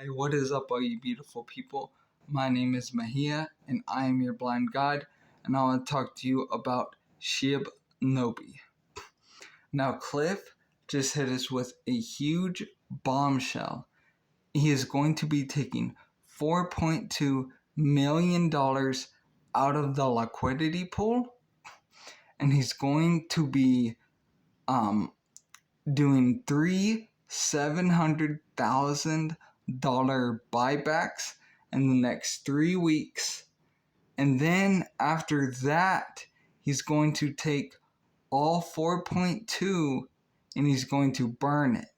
Hey, what is up, all you beautiful people? My name is Mahia, and I am your blind guide, and I want to talk to you about SHIBNOBI. Now, Cliff just hit us with a huge bombshell. He is going to be taking $4.2 million out of the liquidity pool, and he's going to be doing 3 $700,000 buybacks in the next 3 weeks. And then after that, he's going to take all 4.2 and he's going to burn it.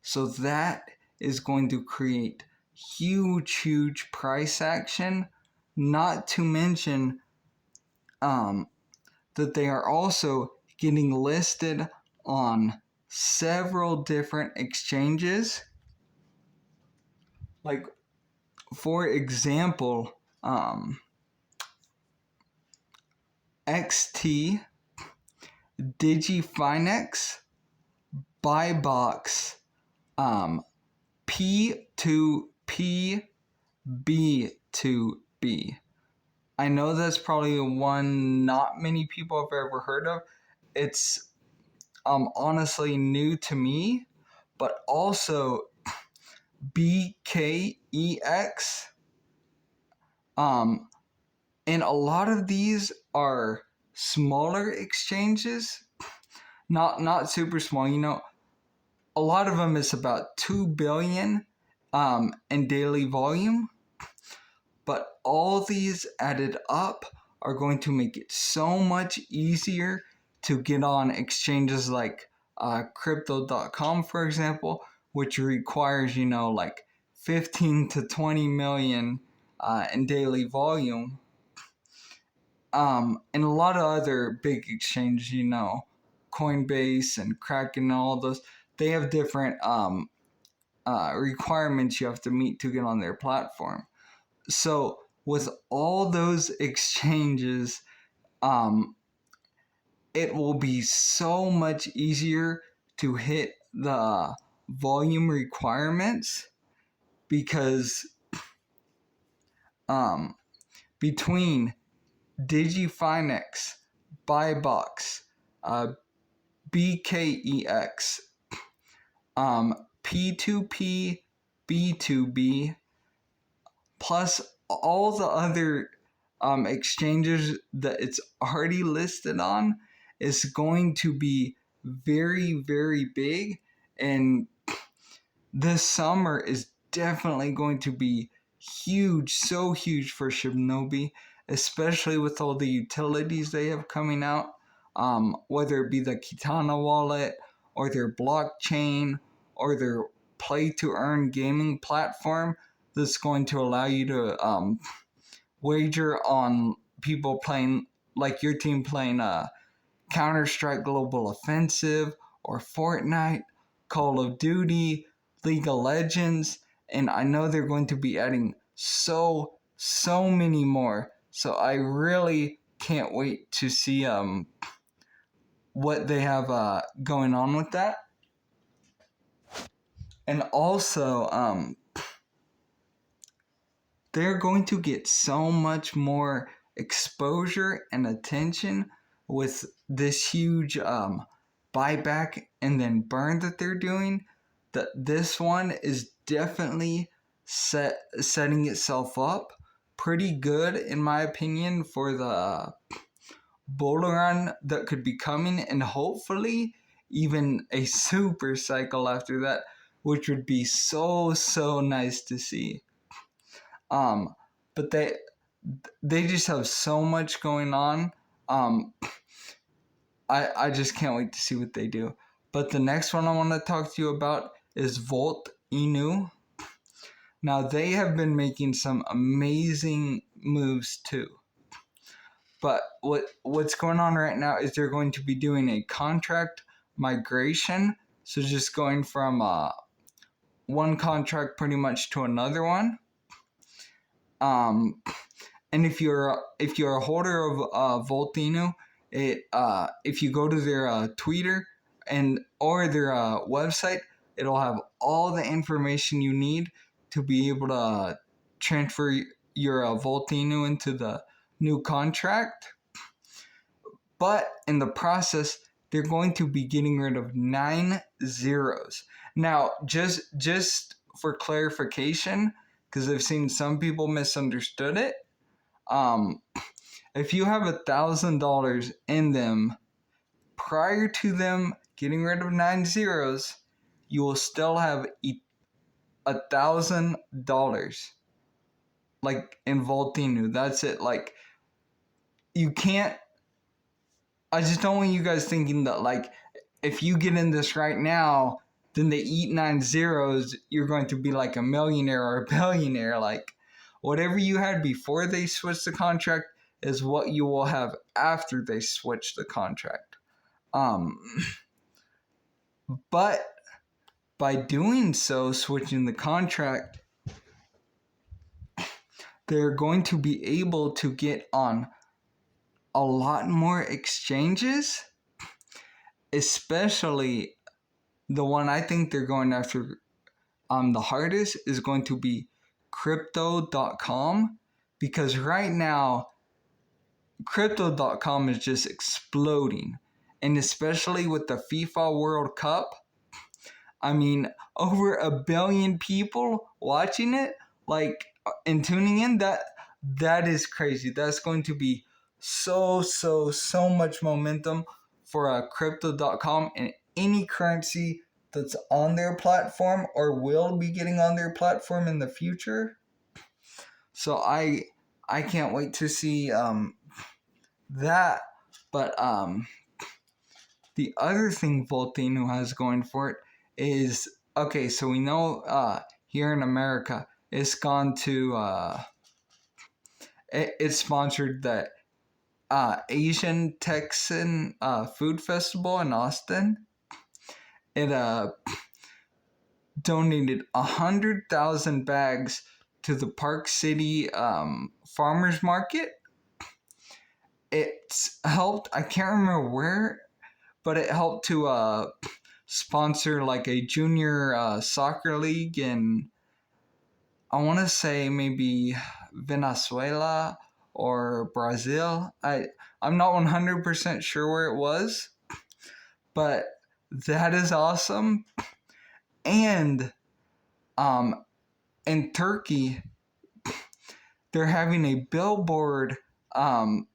So that is going to create huge price action, not to mention that they are also getting listed on several different exchanges. Like, for example, XT, DigiFinex, Buybox, P2P, B2B. I know that's probably one not many people have ever heard of. It's honestly new to me, but also BKEX. And a lot of these are smaller exchanges, not super small. You know, a lot of them is about 2 billion in daily volume, but all these added up are going to make it so much easier to get on exchanges like crypto.com, for example, which requires, like 15 to 20 million in daily volume. And a lot of other big exchanges, Coinbase and Kraken and all those, they have different requirements you have to meet to get on their platform. So with all those exchanges, it will be so much easier to hit the volume requirements because between DigiFinex, Buybox, BKEX, P2P, B2B, plus all the other exchanges that it's already listed on, is going to be very big, and this summer is definitely going to be huge, so huge for SHIBNOBI, especially with all the utilities they have coming out, whether it be the Kitana wallet or their blockchain or their play-to-earn gaming platform that's going to allow you to wager on people playing, like your team playing Counter-Strike Global Offensive or Fortnite, Call of Duty, League of Legends, and I know they're going to be adding so many more. So I really can't wait to see what they have going on with that. And also, they're going to get so much more exposure and attention with this huge buyback and then burn that they're doing, that this one is definitely setting itself up pretty good, in my opinion, for the bull run that could be coming, and hopefully even a super cycle after that, which would be so nice to see. But they just have so much going on. I just can't wait to see what they do. But the next one I want to talk to you about is Volt Inu. Now, they have been making some amazing moves too. But what's going on right now is they're going to be doing a contract migration. So just going from one contract pretty much to another one. And if you're a holder of Volt Inu, if you go to their Twitter or their website, it'll have all the information you need to be able to transfer your Voltinu into the new contract. But in the process, they're going to be getting rid of 9 zeros. Now, just for clarification, because I've seen some people misunderstood it, if you have $1,000 in them prior to them getting rid of 9 zeros, you will still have $1,000 like in Voltinu. That's it. Like, you can't. I just don't want you guys thinking that, like, if you get in this right now, then they eat 9 zeros, you're going to be like a millionaire or a billionaire. Like, whatever you had before they switched the contract is what you will have after they switch the contract. But by doing so, switching the contract, they're going to be able to get on a lot more exchanges, especially the one I think they're going after the hardest is going to be crypto.com, because right now crypto.com is just exploding, and especially with the FIFA World Cup, I mean, over 1 billion people watching it, like, and tuning in, that is crazy. That's going to be so much momentum for crypto.com, and any currency that's on their platform or will be getting on their platform in the future. So I can't wait to see that. But the other thing Voltino has going for it is, okay, so we know here in America it's gone to it sponsored the Asian Texan Food Festival in Austin. It donated 100,000 bags to the Park City Farmers Market. It's helped, I can't remember where, but it helped to sponsor like a junior soccer league in, I want to say maybe Venezuela or Brazil. I'm not 100% sure where it was, but that is awesome. And in Turkey, they're having a billboard, 2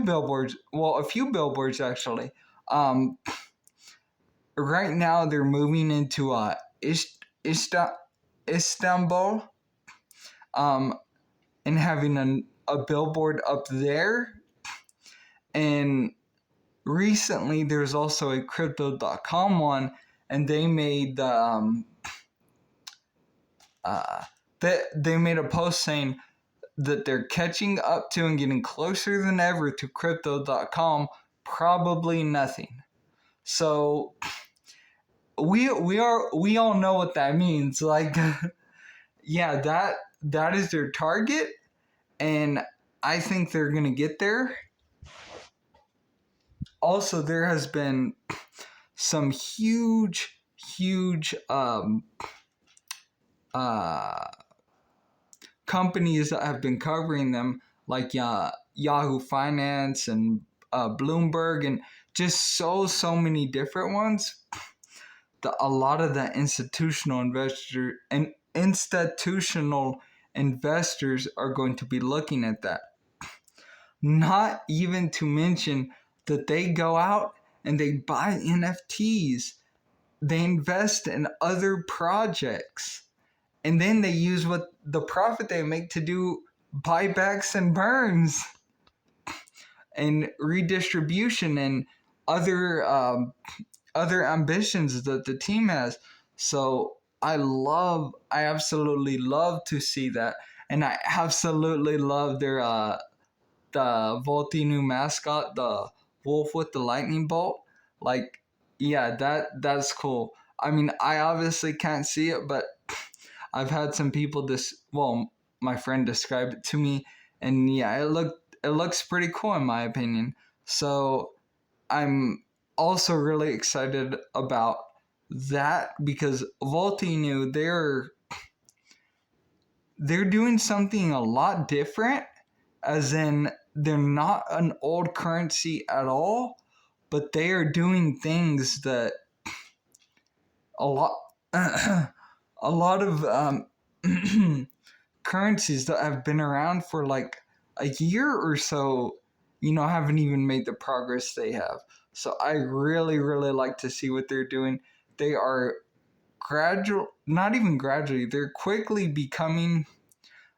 billboards, well, a few billboards actually. Right now they're moving into Istanbul, and having a billboard up there. And recently there's also a crypto.com one, and they made the they made a post saying that they're catching up to and getting closer than ever to crypto.com, probably nothing. So we all know what that means. Like, yeah, that is their target, and I think they're gonna get there. Also, there has been some huge companies that have been covering them, like Yahoo Finance and Bloomberg, and just so many different ones. A lot of the institutional investors are going to be looking at that. Not even to mention that they go out and they buy NFTs. They invest in other projects. And then they use what the profit they make to do buybacks and burns and redistribution and other ambitions that the team has. So I absolutely love to see that, and I absolutely love their the Voltinu mascot, the wolf with the lightning bolt. Like, yeah, that's cool. I mean, I obviously can't see it, but I've had some people my friend described it to me, and yeah, it looks pretty cool in my opinion. So I'm also really excited about that, because Voltinu, they're doing something a lot different, as in they're not an old currency at all, but they are doing things that a lot a lot of currencies that have been around for like a year or so, haven't even made the progress they have. So I really, really like to see what they're doing. They are not even gradually, they're quickly becoming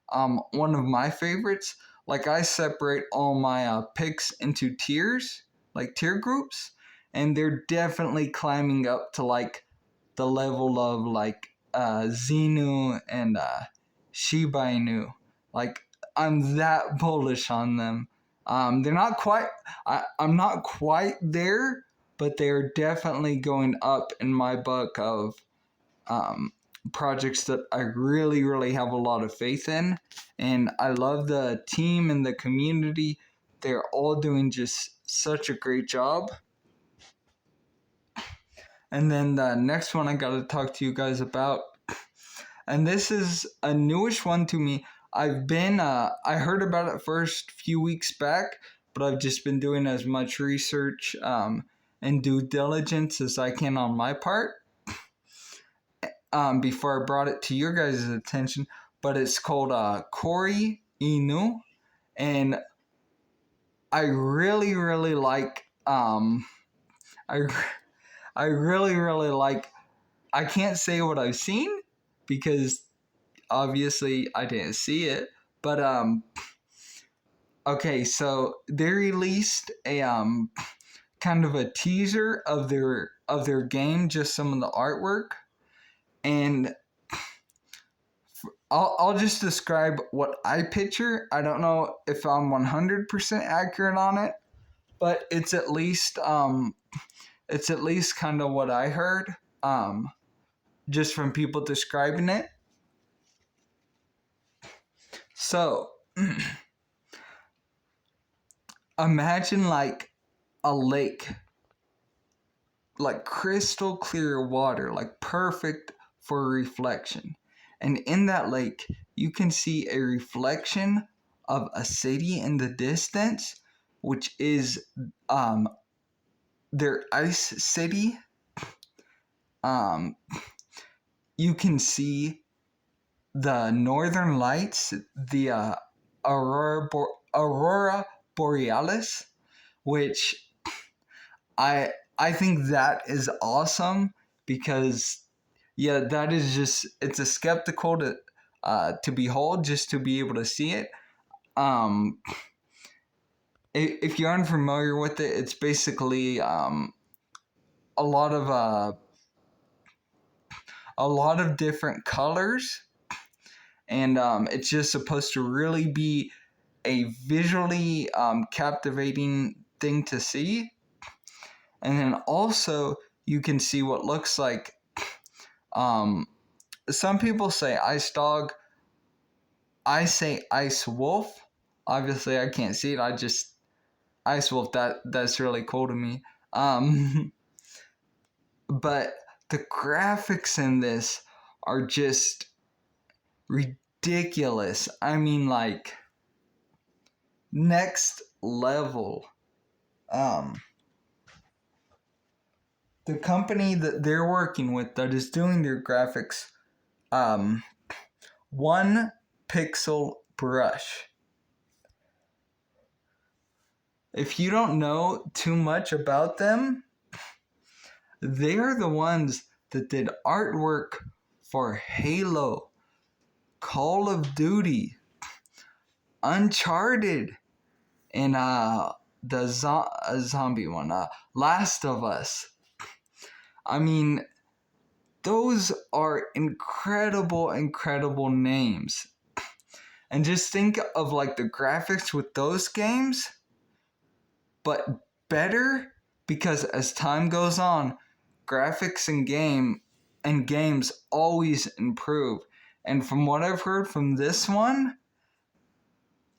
one of my favorites. Like I separate all my picks into tiers, like tier groups, and they're definitely climbing up to like the level of like Xenu and Shiba Inu. Like I'm that bullish on them. They're not quite. I'm not quite there, but they're definitely going up in my book of um, projects that I really, really have a lot of faith in. And I love the team and the community. They're all doing just such a great job. And then the next one I got to talk to you guys about, and this is a newish one to me. I heard about it first few weeks back, but I've just been doing as much research and due diligence as I can on my part before I brought it to your guys' attention. But it's called Kori Inu, and I really, really like. I I really, really like. I can't say what I've seen because obviously I didn't see it. But okay, so they released a kind of a teaser of their game, just some of the artwork, and I'll just describe what I picture. I don't know if I'm 100% accurate on it, but it's at least kind of what I heard just from people describing it. So imagine like a lake, like crystal clear water, like perfect for reflection. And in that lake, you can see a reflection of a city in the distance, which is their ice city. You can see the northern lights, the Aurora Borealis, which I think that is awesome because that is just, it's a skeptical to behold, just to be able to see it. If you're unfamiliar with it, it's basically a lot of different colors, and it's just supposed to really be a visually captivating thing to see. And then also you can see what looks like some people say ice dog. I say ice wolf. Obviously I can't see it. I just ice wolf. That's really cool to me. But the graphics in this are just ridiculous. I mean, like next level. The company that they're working with that is doing their graphics, One Pixel Brush. If you don't know too much about them, they are the ones that did artwork for Halo, Call of Duty, Uncharted, and the zombie one, Last of Us. I mean, those are incredible, incredible names. And just think of like the graphics with those games, but better, because as time goes on, graphics and games always improve. And from what I've heard from this one,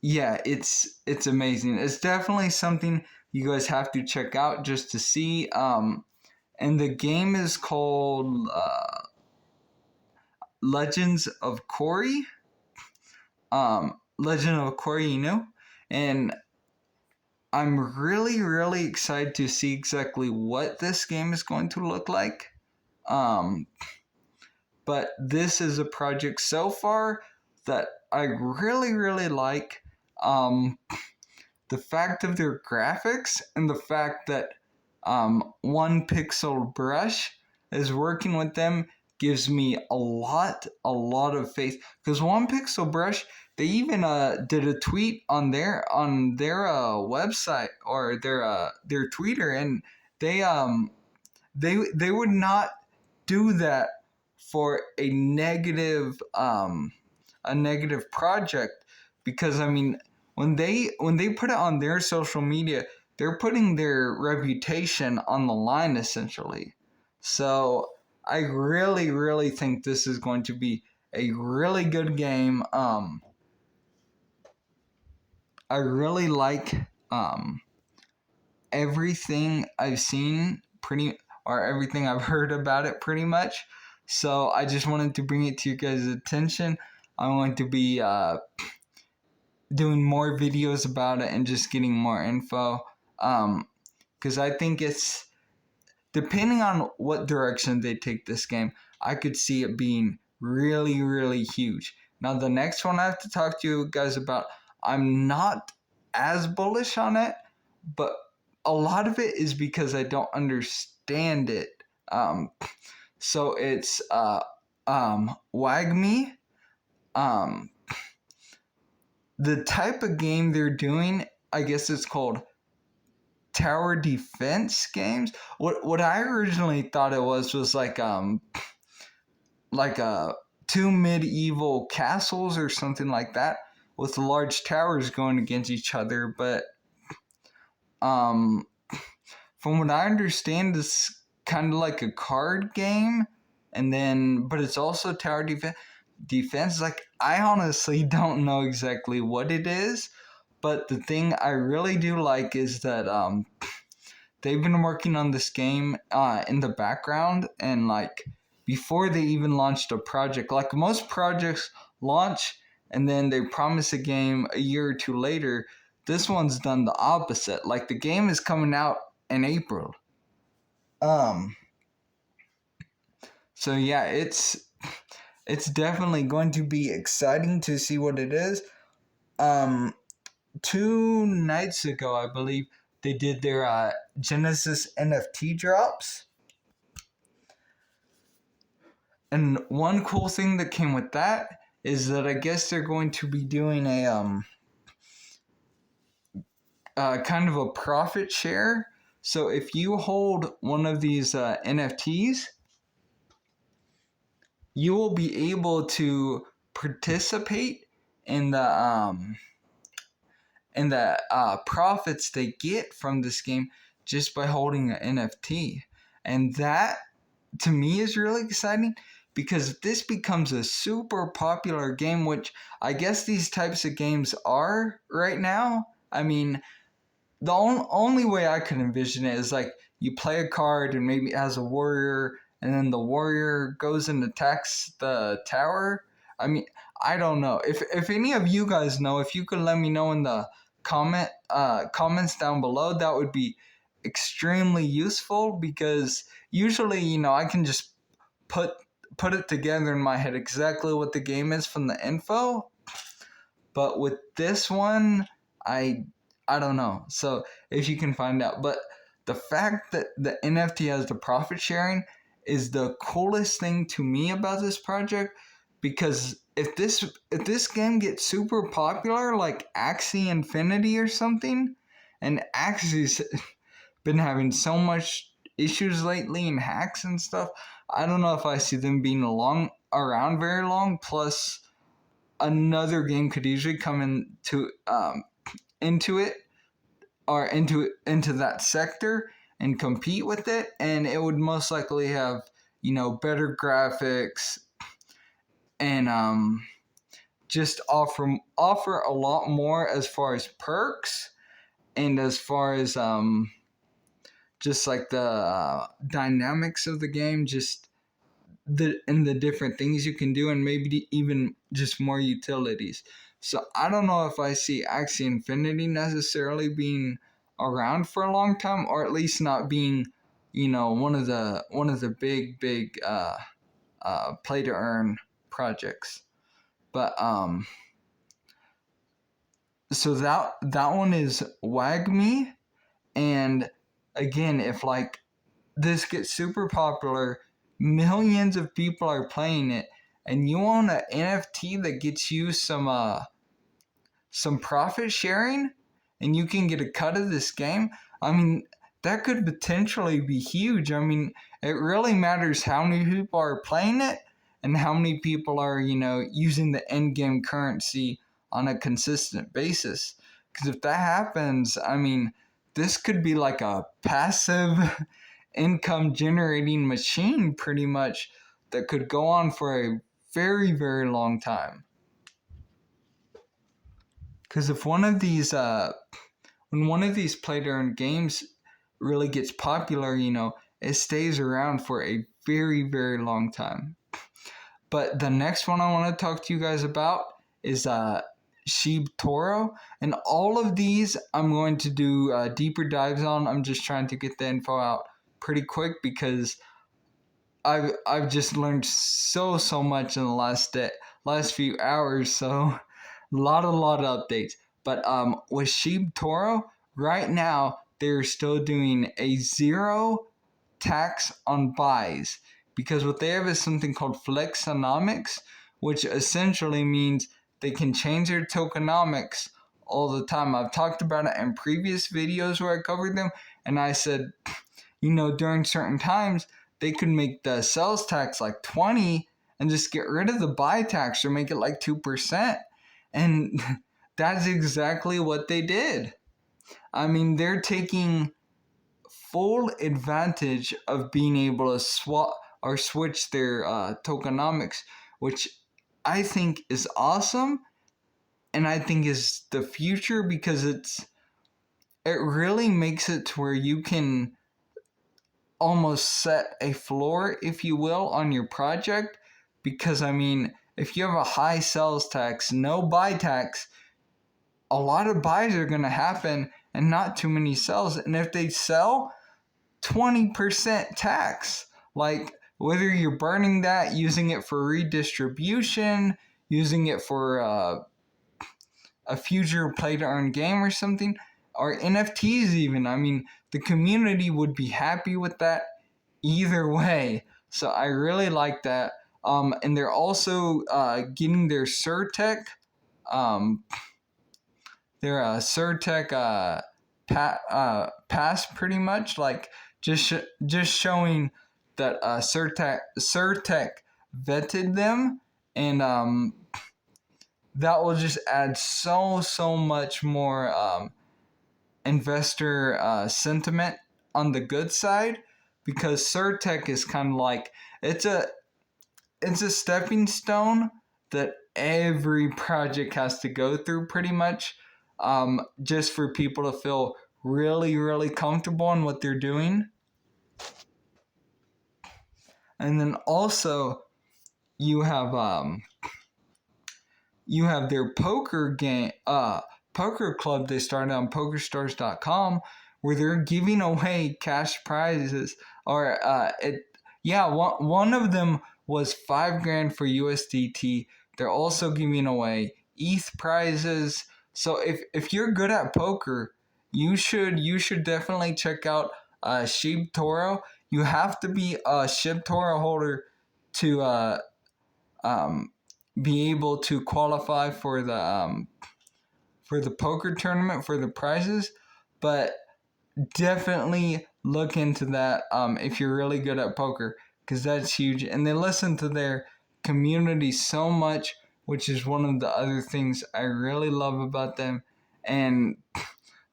it's amazing. It's definitely something you guys have to check out just to see. And the game is called Legends of Kori. Legend of Korra, and I'm really, really excited to see exactly what this game is going to look like. Um, but this is a project so far that I really, really like. Um, the fact of their graphics and the fact that One Pixel Brush is working with them gives me a lot of faith. Because One Pixel Brush, they even did a tweet on their website or their Twitter, and they they would not do that for a negative project, because I mean, when they put it on their social media, they're putting their reputation on the line essentially. So I really, really think this is going to be a really good game. I really like everything I've seen or everything I've heard about it pretty much. So I just wanted to bring it to you guys' attention. I'm going to be doing more videos about it and just getting more info. Because I think it's, depending on what direction they take this game, I could see it being really, really huge. Now, the next one I have to talk to you guys about, I'm not as bullish on it, but a lot of it is because I don't understand it. So it's WAGMI. The type of game they're doing, I guess it's called tower defense games. What I originally thought it was like two medieval castles or something like that with large towers going against each other, but from what I understand, it's kind of like a card game, and then but it's also tower defense. Like, I honestly don't know exactly what it is, but the thing I really do like is that they've been working on this game in the background, and like before they even launched a project. Like, most projects launch and then they promise a game a year or two later. This one's done the opposite. Like, the game is coming out in April. So yeah, it's definitely going to be exciting to see what it is. 2 nights ago, I believe, they did their Genesis NFT drops. And one cool thing that came with that is that I guess they're going to be doing a kind of a profit share. So if you hold one of these NFTs, you will be able to participate in the profits they get from this game just by holding an NFT. And that, to me, is really exciting, because this becomes a super popular game, which I guess these types of games are right now. I mean, the only way I could envision it is like you play a card and maybe it has a warrior, and then the warrior goes and attacks the tower. I mean, I don't know. If any of you guys know, if you could let me know in the comments down below, that would be extremely useful, because usually, I can just put it together in my head exactly what the game is from the info. But with this one, I don't know. So if you can find out. But the fact that the NFT has the profit sharing is the coolest thing to me about this project, because if this game gets super popular, like Axie Infinity or something, and Axie's been having so much issues lately and hacks and stuff, I don't know if I see them being around very long. Plus, another game could easily come into it, or into that sector, and compete with it, and it would most likely have better graphics, and just offer a lot more as far as perks, and as far as just like the dynamics of the game, just the different things you can do, and maybe even just more utilities. So I don't know if I see Axie Infinity necessarily being around for a long time, or at least not being, one of the big play to earn projects. But so that one is WAGME. And again, if like this gets super popular, millions of people are playing it, and you own an NFT that gets you some profit sharing, and you can get a cut of this game. I mean, that could potentially be huge. I mean, it really matters how many people are playing it and how many people are, using the end game currency on a consistent basis. Because if that happens, I mean, this could be like a passive income generating machine pretty much that could go on for a very, very long time. Because if when one of these play to earn games really gets popular, it stays around for a very, very long time. But the next one I want to talk to you guys about is SHIBTORO. And all of these I'm going to do deeper dives on. I'm just trying to get the info out pretty quick because I've just learned so much in the last few hours. So a lot of updates. But with SHIBTORO, right now they're still doing a 0 tax on buys, because what they have is something called flexonomics, which essentially means they can change their tokenomics all the time. I've talked about it in previous videos where I covered them, and I said, during certain times, they could make the sales tax like 20 and just get rid of the buy tax, or make it like 2%. And that's exactly what they did. I mean, they're taking full advantage of being able to swap or switch their tokenomics, which I think is awesome, and I think is the future, because it really makes it to where you can almost set a floor, if you will, on your project. Because I mean, if you have a high sales tax, no buy tax, a lot of buys are going to happen and not too many sells. And if they sell, 20% tax. Like, whether you're burning that, using it for redistribution, using it for a future play to earn game or something, or NFTs even. I mean, the community would be happy with that either way. So I really like that. And they're also getting their Surtech, pass, pretty much, like just showing that Surtech vetted them, and that will just add so much more investor sentiment on the good side, because Surtech is kind of like, it's a stepping stone that every project has to go through pretty much, just for people to feel really comfortable in what they're doing. And then also you have their poker club they started on PokerStars.com, where they're giving away cash prizes, or one of them was $5,000 for USDT. They're also giving away ETH prizes. So if you're good at poker, you should definitely check out SHIBTORO. You have to be a SHIBTORO holder to be able to qualify for the poker tournament for the prizes. But definitely look into that if you're really good at poker, because that's huge. And they listen to their community so much, which is one of the other things I really love about them. And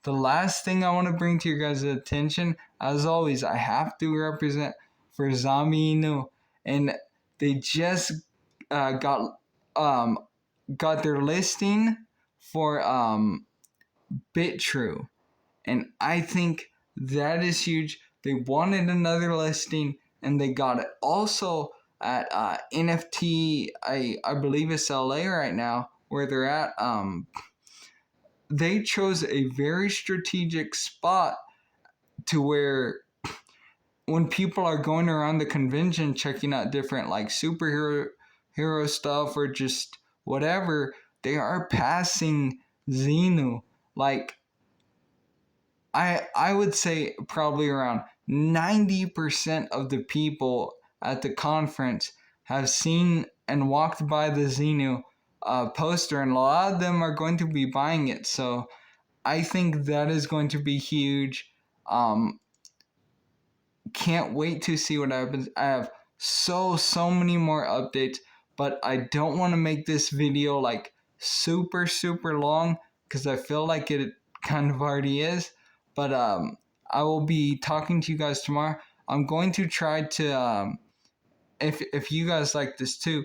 the last thing I want to bring to your guys' attention, as always, I have to represent for Zombie Inu, and they just got their listing for BitTrue, and I think that is huge. They wanted another listing, and they got it. Also, at NFT, I believe it's LA right now, where they're at. They chose a very strategic spot to where when people are going around the convention checking out different like hero stuff or just whatever, they are passing Xenu. Like I would say probably around 90% of the people at the conference have seen and walked by the Xenu poster, and a lot of them are going to be buying it. So I think that is going to be huge. Can't wait to see what happens. I have so many more updates, but I don't want to make this video like super long because I feel like it kind of already is. But I will be talking to you guys tomorrow. I'm going to try to if you guys like this too,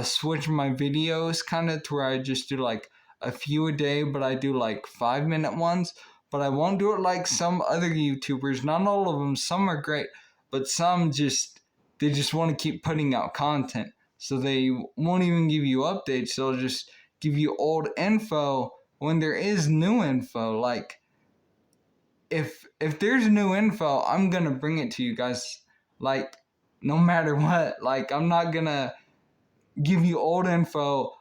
switch my videos kind of to where I just do like a few a day, but I do like 5-minute ones. But I won't do it like some other YouTubers. Not all of them. Some are great, but some they just want to keep putting out content. So they won't even give you updates. They'll just give you old info when there is new info. Like if there's new info, I'm gonna bring it to you guys. Like no matter what. Like I'm not gonna give you old info,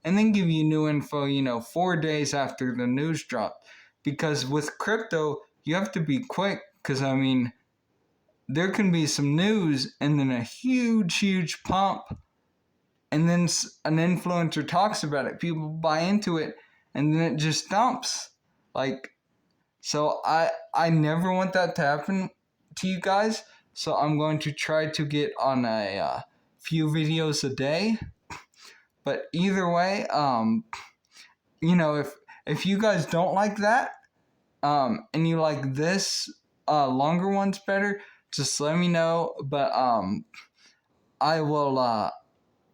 and then give you new info, 4 days after the news dropped. Because with crypto, you have to be quick, because I mean, there can be some news and then a huge pump, and then an influencer talks about it, people buy into it, and then it just dumps. Like, so I never want that to happen to you guys. So I'm going to try to get on a few videos a day. But either way, if you guys don't like that, and you like this longer ones better, just let me know. But I will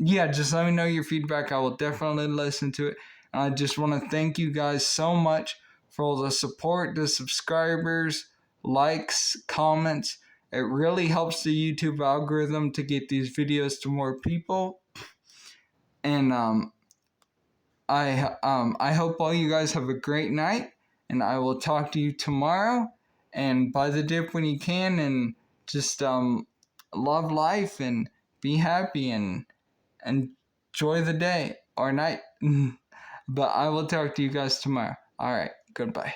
just let me know your feedback. I will definitely listen to it. And I just want to thank you guys so much for all the support, the subscribers, likes, comments. It really helps the YouTube algorithm to get these videos to more people. And I hope all you guys have a great night, and I will talk to you tomorrow. And buy the dip when you can, and just love life and be happy and enjoy the day or night. But I will talk to you guys tomorrow. All right, goodbye.